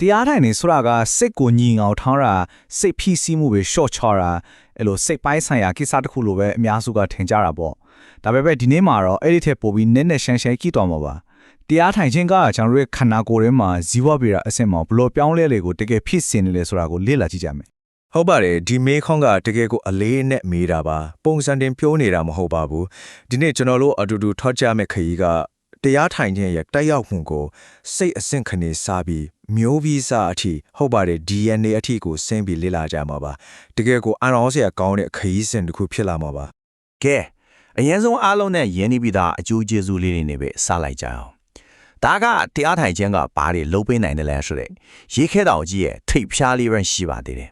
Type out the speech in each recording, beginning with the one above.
တရားထိုင်နေဆိုတာကစိတ်ကိုညီငေါထောင်းတာစိတ်ဖိစီးမှုပဲရှော့ချတာအဲ့လိုစိတ်ပိုင်းဆိုင်ရာကိစ္စတစ်ခုလိုပဲအများစုကထင်ကြတာပေါ့ဒါပေမဲ့ဒီနေ့မှာတော့အဲ့ဒီထက်ပိုပြီးနည်းနည်းရှမ်းရှမ်းကြည့်တော့မှာပါတရားထိုင်ခြင်းကကျွန်တော်ရဲ့ခန္ဓာကိုယ်ထဲမှာဇီဝဗေဒအဆင့်မှာဘလို့ပြောင်းလဲလေကိုတကယ်ဖြစ်စင်နေလေဆိုတာကိုလေ့လာကြည့်ကြမယ်ဟုတ်ပါတယ်ဒီမေးခွန်းကတကယ်ကိုအလေးနဲ့မေးတာပါပုံစံတင်ပြောနေတာမဟုတ်ပါဘူးဒီနေ့ကျွန်တော်တို့အတူတူထောက်ကြမဲ့ခရီးကတရားထိုင်ခြင်းရဲ့တက်ရောက်မှုကိုစိတ်အဆင့်ခနေစားပြီးမျိုးဗီဇအထိဟုတ်ပါတယ် DNA အထိကိုဆင်းပြီးလေ့လာကြမှာပါတကယ်ကိုအံ့ဩစရာကောင်းတဲ့ခရီးစဉ်တစ်ခုဖြစ်လာမှာပါကဲအရင်ဆုံးအားလုံးနဲ့ယဉ်နေပြီးသားအကျိုးကျေးဇူးလေးတွေနဲ့ပဲစလိုက်ကြအောင်ဒါကတရားထိုင်ခြင်းကဘာတွေလုပ်ပေးနိုင်တယ်လဲဆိုတဲ့ရေခဲတောင်ကြီးရဲ့ထိပ်ဖြားလေးရရှိပါသေးတယ်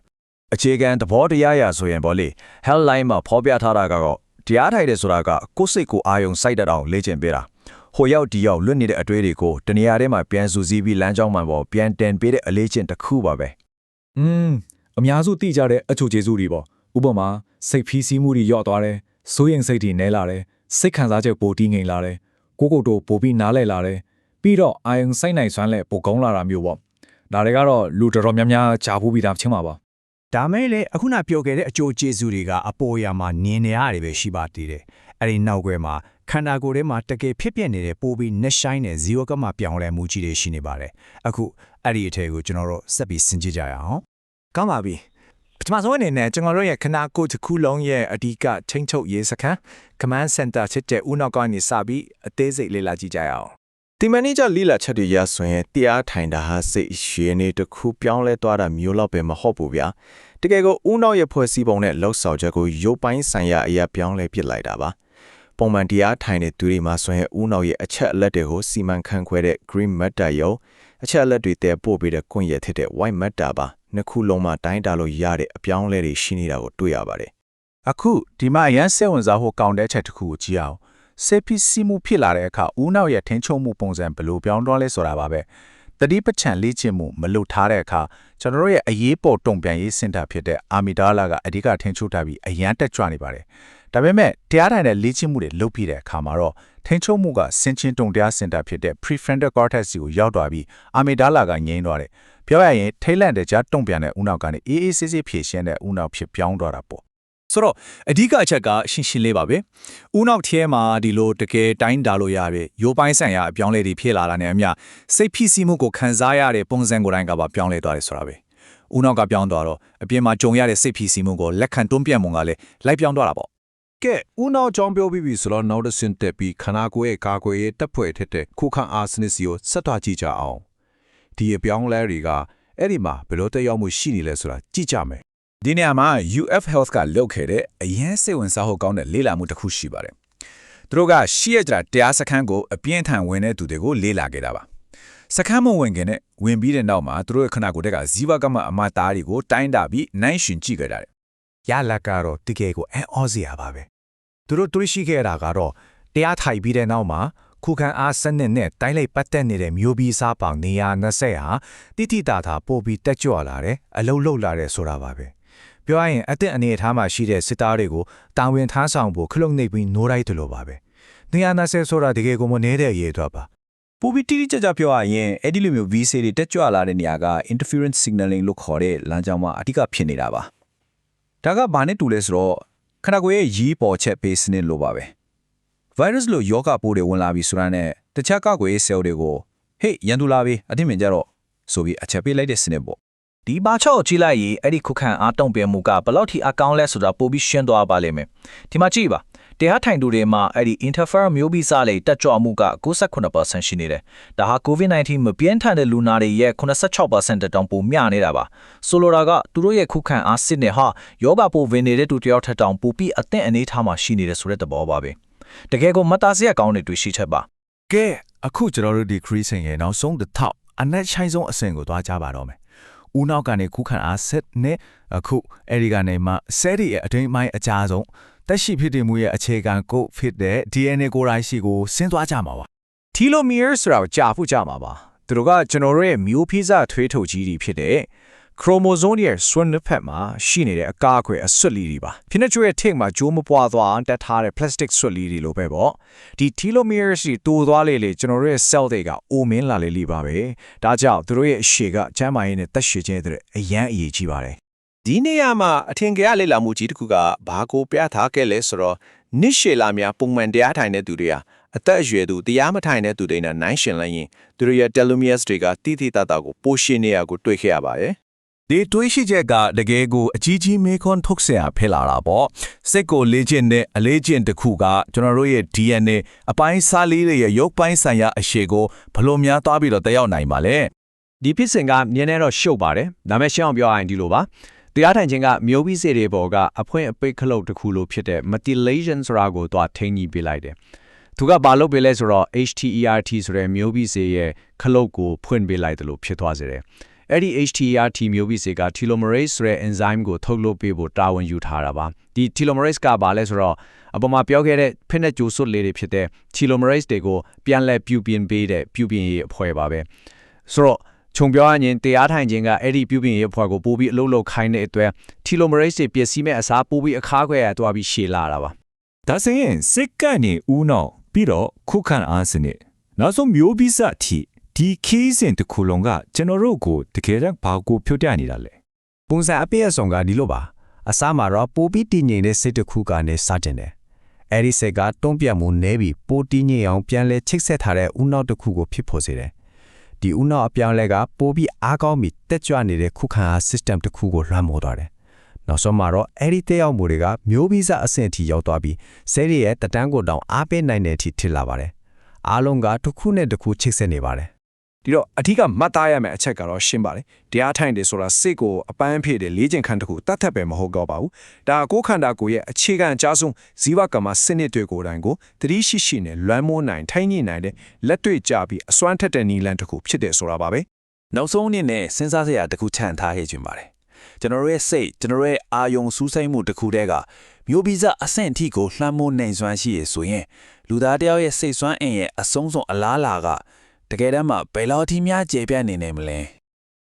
အခြေခံသဘောတရားရာဆိုရင်ဗောလေ Healthline မှာဖော်ပြထားတာကတော့တရားထိုင်တယ်ဆိုတာကကိုယ်စိတ်ကိုအာရုံစိုက်တတ်အောင်လေ့ကျင့်ပေးတာဟိုရောက်ဒီရောက်လွတ်နေတဲ့အတွေ့တွေကိုတနေရာထဲမှာပြန်စုစည်းပြီးလမ်းကြောင်းမှပေါ်ပြန်တင်ပေးတဲ့အလေးကျင့်တစ်ခုပါပဲအများစုသိကြတဲ့အချို့ကျေးဇူးတွေပေါ့ဥပမာစိတ်ဖိစီးမှုတွေလျော့သွားတယ်စိုးရိမ်စိတ်တွေနည်းလာတယ်စိတ်ခံစားချက်ပိုတည်ငြိမ်လာတယ်ကိုယ်တို့ပိုပြီးနားလည်လာတယ်ပြီးတော့အာယုံစိုက်နိုင်စွမ်းလည်းပိုကောင်းလာတာမျိုးပေါ့ဒါတွေကတော့လူတော်တော်များများကြားဖို့ပြီးသားချင်းပါပါဒါမဲ့လေအခုနပြောခဲ့တဲ့အကျိုးကျေးဇူးတွေကအပေါ်ရာမှာနင်းနေရတယ်ပဲရှိပါသေးတယ်အဲ့ဒီနောက်ွယ်မှာခန္ဓာကိုယ်ထဲမှာတကယ်ဖြစ်ပြနေတဲ့ပိုးပြီးနှရှိုင်းတဲ့ဇီဝကမပြောင်းလဲမှုကြီးတွေရှိနေပါတယ်အခုအဲ့ဒီအထည်ကိုကျွန်တော်တို့ဆက်ပြီးစဉ်းကြည့်ကြရအောင်ကောင်းပါပြီပထမဆုံးအနေနဲ့ကျွန်တော်တို့ရဲ့ခနာကိုတစ်ခုလုံးရဲ့အဓိကချင်းချုပ်ရေးစခန်း command center ဖြစ်တဲ့ဦးနောက်ကနေစပြီးအသေးစိတ်လေ့လာကြည့်ကြရအောင်ဒီမန်နေဂျာလေ့လာချက်တွေရဆိုရင်တရားထိုင်တာဟာစိတ်ရှည်နေတစ်ခုပြောင်းလဲသွားတာမျိုးလောက်ပဲမဟုတ်ဘူးဗျာတကယ်ကိုဦးနောက်ရဲ့ဖွဲ့စည်းပုံနဲ့လောက်ဆောက်ချက်ကိုရုပ်ပိုင်းဆိုင်ရာအရာပြောင်းလဲပစ်လိုက်တာပါပုံမှန်တရားထိုင်တဲ့သူတွေမှာဆိုရင်ဦးနောက်ရဲ့အချက်အလက်တွေကိုစီမံခန့်ခွဲတဲ့ green matter ရုပ်အချက်အလက်တွေတည်ပို့ပေးတဲ့ကွန်ရက်ဖြစ်တဲ့ white matter ပါနှစ်ခုလုံးမှာတိုင်းတာလို့ရတဲ့အပြောင်းလဲတွေရှိနေတာကိုတွေ့ရပါတယ်အခုဒီမှာအရန်စိတ်ဝင်စားဖို့ကောင်းတဲ့အချက်တစ်ခုကိုကြည့်အောင်စိတ်ဖိစီးမှုဖြစ်လာတဲ့အခါဦးနောက်ရဲ့ထင်းချုံမှုပုံစံဘယ်လိုပြောင်းတော့လဲဆိုတာပါပဲတတိပချံလေ့ကျင့်မှုမလုပ်ထားတဲ့အခါကျွန်တော်တို့ရဲ့အရေးပေါ်တုံ့ပြန်ရေးစင်တာဖြစ်တဲ့အာမီဒါလာကအဓိကထင်းချုပ်ထားပြီးအရန်တက်ကြွနေပါတယ်ဒါပေမဲ့တရားထိုင်တဲ့လေ့ကျင့်မှုတွေလုပ်ပြီးတဲ့အခါမှာတော့ထင်းချုပ်မှုကစင်ချင်းတုံတရားစင်တာဖြစ်တဲ့ prefrontal cortex ကိုရောက်သွားပြီးအာမီဒါလာကငြိမ်းသွားတယ်ပြောရရင်ထိတ်လန့်တဲ့ကြားတုံ့ပြန်တဲ့ဦးနောက်ကနေအေးအေးဆေးဆေးဖြည့်ရှင်းတဲ့ဦးနောက်ဖြစ်ပြောင်းသွားတာပေါ့ဆိုတော့အဓိကအချက်ကရှင်းရှင်းလေးပါပဲဦးနောက်ထဲမှာဒီလိုတကယ်တိုင်းတာလို့ရပြီရိုးပိုင်းဆိုင်ရာအပြောင်းလဲတွေဖြစ်လာတာနဲ့အမျှစိတ်ဖိစီးမှုကိုခံစားရတဲ့ပုံစံကိုယ်တိုင်ကပါပြောင်းလဲသွားတယ်ဆိုတာပဲဦးနောက်ကပြောင်းသွားတော့အပြင်မှာကြုံရတဲ့စိတ်ဖိစီးမှုကိုလက်ခံတွန်းပြန့်မှုကလည်းလိုက်ပြောင်းသွားတာပေါ့ကဲဦးနောက်ကြောင်းပြောပြီးပြီဆိုတော့နောက်တစ်ဆင့်တက်ပြီးခန္ဓာကိုယ်ရဲ့ကာကွယ်ရေးတပ်ဖွဲ့ထက်တဲ့ခုခံအားစနစ်စီကိုဆက်သွားကြည့်ကြအောင်ဒီအပြောင်းလဲတွေကအဲ့ဒီမှာဘယ်လိုတက်ရောက်မှုရှိနေလဲဆိုတာကြည့်ကြမယ်ဒီနေရာမှာ UF Health ကလုပ်ခဲ့တဲ့အရင်စိတ်ဝင်စားဖို့ကောင်းတဲ့လေ့လာမှုတစ်ခုရှိပါတယ်သူတို့ကရှီရကြတရားစခန်းကိုအပြင်းထန်ဝင်တဲ့သူတွေကိုလေ့လာခဲ့တာပါစခန်းမဝင်ခင်နဲ့ဝင်ပြီးတဲ့နောက်မှာသူတို့ရဲ့ခန္ဓာကိုယ်ကဇီဝကမအမသားတွေကိုတိုင်းတာပြီးနိုင်ရှင်ကြည့်ကြတယ်ရလကတော့တကယ်ကိုအံ့ဩစရာပါပဲသူတို့တွေ့ရှိခဲ့တာကတော့တရားထိုင်ပြီးတဲ့နောက်မှာခုခံအားစနစ်နဲ့တိုင်းလိုက်ပတ်သက်နေတဲ့မျိုးဗီဇပေါင်း120ဟာတိတိတာတာပို့ပြီးတက်ကြွလာတယ်အလုံးလုံးလာတယ်ဆိုတာပါပဲပြောရရင်အသက်အနေအထားမှာရှိတဲ့စစ်သားတွေကိုတာဝန်ထမ်းဆောင်ဖို့ခလုံးနေပြီးနိုးလိုက်တယ်လို့ပါပဲ120ဆိုတာတကယ်ကိုမနေတဲ့ရေးတော့ပါပိုပြီးတိတိကျကျပြောရရင်အဲ့ဒီလိုမျိုး VC တွေတက်ကြွလာတဲ့နေရာက interference signaling လို့ခေါ်တဲ့လမ်းကြောင်းမှာအဓိကဖြစ်နေတာပါဒါကဘာနဲ့တူလဲဆိုတော့ခန္ဓာကိုယ်ရဲ့ရီးပေါ်ချက်ပေးစနစ်လိုပါပဲ virus လို့ယောဂပိုးတွေဝင်လာပြီးဆိုတာနဲ့တခြားကောက်ွယ်ရေး cell တွေကိုဟေ့ရန်သူလာပြီအသိမြင်ကြတော့ဆိုပြီးအချက်ပေးလိုက်တဲ့စနစ်ပေါ့ဒီဘာချောက်ကြည့်လိုက်ရင်အဲ့ဒီခုခံအားတုံ့ပြန်မှုကဘယ်လောက်ထိအကောင်းလဲဆိုတာပိုပြီးရှင်းသွားပါလိမ့်မယ်ဒီမှာကြည့်ပါတရားထိုင်သူတွေမှာအဲ့ဒီ interfere မျိုးဗီဇလေးတက်ကြွမှုက 98% ရှိနေတယ်ဒါဟာ COVID-19 မပြင်းထန်တဲ့လူနာတွေရဲ့ 86% တောင်ပိုမျှနေတာပါဆိုလိုတာကသူတို့ရဲ့ခုခံအားစစ်နဲ့ဟာယောဂပိုဝင်နေတဲ့သူတယောက်ထက်တောင်ပိုပြီးအသင့်အနေထားမှာရှိနေတယ်ဆိုတဲ့သဘောပါပဲတကယ်ကိုမသားစရာကောင်းတဲ့တွေ့ရှိချက်ပါကဲအခုကျွန်တော်တို့ဒီ creation ရဲ့နောက်ဆုံးတစ်ထောက်အနက်ချိုင်းဆုံးအဆင့်ကိုသွားကြပါတော့မယ်ဦးနောက်ကနေခုခံအားဆက်နဲ့အခုအဲ့ဒီကနေမှဆဲရီရဲ့အထိန်မိုင်းအကြဆုံးတက်ရှိဖြစ်တည်မှုရဲ့အခြေခံကိုဖြစ်တဲ့ DNA ကိုယ်တိုင်ရှိကိုဆင်းသွားကြမှာပါ telomere ဆိုတာကိုကြာဖို့ကြာမှာပါသူတို့ကကျွန်တော်တို့ရဲ့မျိုးဖိစထွေးထုတ်ကြီးတွေဖြစ်တဲ့ ခရိုမိုဆိုးရဲ့စွန်းနှစ်ဖက်မှာရှိနေတဲ့အကာအကွယ်အဆွတ်လီတွေပါဖိနက်ကျွေးရဲ့ထိတ်မှာဂျိုးမပွားသွားအောင်တက်ထားတဲ့ plastic ဆွတ်လီတွေလိုပဲပေါ့ဒီ telomeres တွေတိုးသွားလေကျွန်တော်တို့ရဲ့ cell တွေကအိုမင်းလာလေလိပါပဲဒါကြောင့်သူတို့ရဲ့အရှည်ကကျန်းမာရေးနဲ့တက်ရှည်ခြင်းတဲ့အရန်အရေးကြီးပါတယ်ဒီနေရာမှာအထင်ကြီးလေ့လာမှုကြီးတစ်ခုကဘာကိုပြထားခဲ့လဲဆိုတော့နစ်ရှည်လာများပုံမှန်တရားထိုင်တဲ့သူတွေဟာအသက်အရွယ်သူတရားမထိုင်တဲ့သူတွေနဲ့နိုင်ရှင်လိုက်ရင်သူတို့ရဲ့ telomeres တွေကတိတိတတ်တာကိုပိုရှင်းနေရကိုတွေ့ခဲ့ရပါတယ်ဒီတွေးရှိချက်ကတကယ်ကိုအကြီးကြီးမေခွန်းထုတ်เสียဖြစ်လာတာပေါ့စိတ်ကိုလေ့ကျင့်တဲ့အလေးကျင့်တစ်ခုကကျွန်တော်တို့ရဲ့ DNA အပိုင်းစားလေးတွေရဲ့ရုပ်ပိုင်းဆိုင်ရာအရှိကိုဘလို့များသွားပြီးတော့တက်ရောက်နိုင်ပါလဲဒီဖြစ်စဉ်ကမြင်နေတော့ရှုပ်ပါတယ်ဒါပေမဲ့ရှင်းအောင်ပြောရရင်ဒီလိုပါတရားထိုင်ခြင်းကမျိုးပြီးစေတွေပေါ်ကအဖွင့်အပိတ်ခလုတ်တစ်ခုလိုဖြစ်တဲ့ methylation ဆိုတာကိုသွားထိန်းကြီးပေးလိုက်တယ်သူကဘာလုပ်ပေးလဲဆိုတော့ HTERT ဆိုတဲ့မျိုးပြီးစေရဲ့ခလုတ်ကိုဖွင့်ပေးလိုက်တယ်လို့ဖြစ်သွားစေတယ်အဲ့ဒီ HTERT မျိုးပြီးစေက telomerase ဆိုတဲ့ enzyme ကိုထုတ်လုပ်ပေးဖို့တာဝန်ယူထားတာပါဒီ telomerase ကဘာလဲဆိုတော့အပေါ်မှာပြောခဲ့တဲ့ဖိနက်ကြိုစွတ်လေးတွေဖြစ်တဲ့ telomerase တွေကိုပြန်လဲပြုပြင်ပေးတဲ့ပြုပြင်ရေးအဖွဲ့ပါပဲဆိုတော့ခြုံပြောရရင်တရားထိုင်ခြင်းကအဲ့ဒီပြုပြင်ရေးအဖွဲ့ကိုပို့ပြီးအလုပ်လုပ်ခိုင်းတဲ့အတွက် telomerase တွေပျက်စီးမဲ့အစားပို့ပြီးအခါခွဲရသွားပြီးရှည်လာတာပါဒါဆိုရင်စိတ်ကနေဦးနောက်ပြီးတော့ခုခံအားစနစ်နောက်ဆုံးမျိုးဗီဇအထိဒီခီးစဉ်တစ်ခုလုံးကကျွန်တော်တို့ကိုတကယ်တော့ဘာကိုဖြုတ်ပြနေတာလဲပုံစံအပြည့်အစုံကဒီလိုပါအစားမှာတော့ပိုပြီးတည်ငြိမ်တဲ့စိတ်တစ်ခုကနေစတင်တယ်အဲ့ဒီစိတ်ကတွန်းပြတ်မှုနည်းပြီးပိုတည်ငြိမ်အောင်ပြန်လဲချိတ်ဆက်ထားတဲ့ဦးနောက်တစ်ခုကိုဖြစ်ပေါ်စေတယ်ဒီဦးနောက်အပြောင်းလဲကပိုပြီးအားကောင်းပြီးတက်ကြွနေတဲ့ခုခံအား system တစ်ခုကိုလွှမ်းမိုးသွားတယ်နောက်ဆုံးမှာတော့အဲ့ဒီတက်ရောက်မှုတွေကမျိုးဗီဇအဆင့်အထိရောက်သွားပြီးဆဲရီရဲ့တတန်းကိုတောင်အားပေးနိုင်တဲ့အထိထစ်လာပါတယ်အားလုံးကတစ်ခုနဲ့တစ်ခုချိတ်ဆက်နေပါတယ်ဒီတော့အထူးကမှတ်သားရမယ့်အချက်ကတော့ရှင်းပါတယ်တရားထိုင်တယ်ဆိုတာစိတ်ကိုအပန်းဖြည့်တဲ့လေ့ကျင့်ခန်းတစ်ခုတတ်ထပ်ပဲမဟုတ်တော့ပါဘူးဒါကိုယ်ခန္ဓာကိုယ်ရဲ့အခြေခံအကျဆုံးဇီဝကမ္မစနစ်တွေကိုယ်တိုင်ကိုသတိရှိရှိနဲ့လွမ်းမိုးနိုင်ထိုင်ညှိနိုင်တဲ့လက်တွေ့ကြပြီးအစွမ်းထက်တဲ့နည်းလမ်းတစ်ခုဖြစ်တယ်ဆိုတာပါပဲနောက်ဆုံးအနေနဲ့စဉ်းစားစရာတစ်ခုချန်ထားခဲ့ခြင်းပါတယ်ကျွန်တော်ရဲ့စိတ်ကျွန်တော်ရဲ့အာယုံစူးစိုက်မှုတစ်ခုတည်းကမျိုးဗီဇအဆင့်အထိကိုလှမ်းမိုးနိုင်စွမ်းရှိရဆိုရင်လူသားတယောက်ရဲ့စိတ်စွမ်းအင်ရဲ့အဆုံးစွန်အလားအလာကတကယ်တမ်းမှာဘယ်လောက်ထိများကျေပြန့်နေနိုင်မလဲ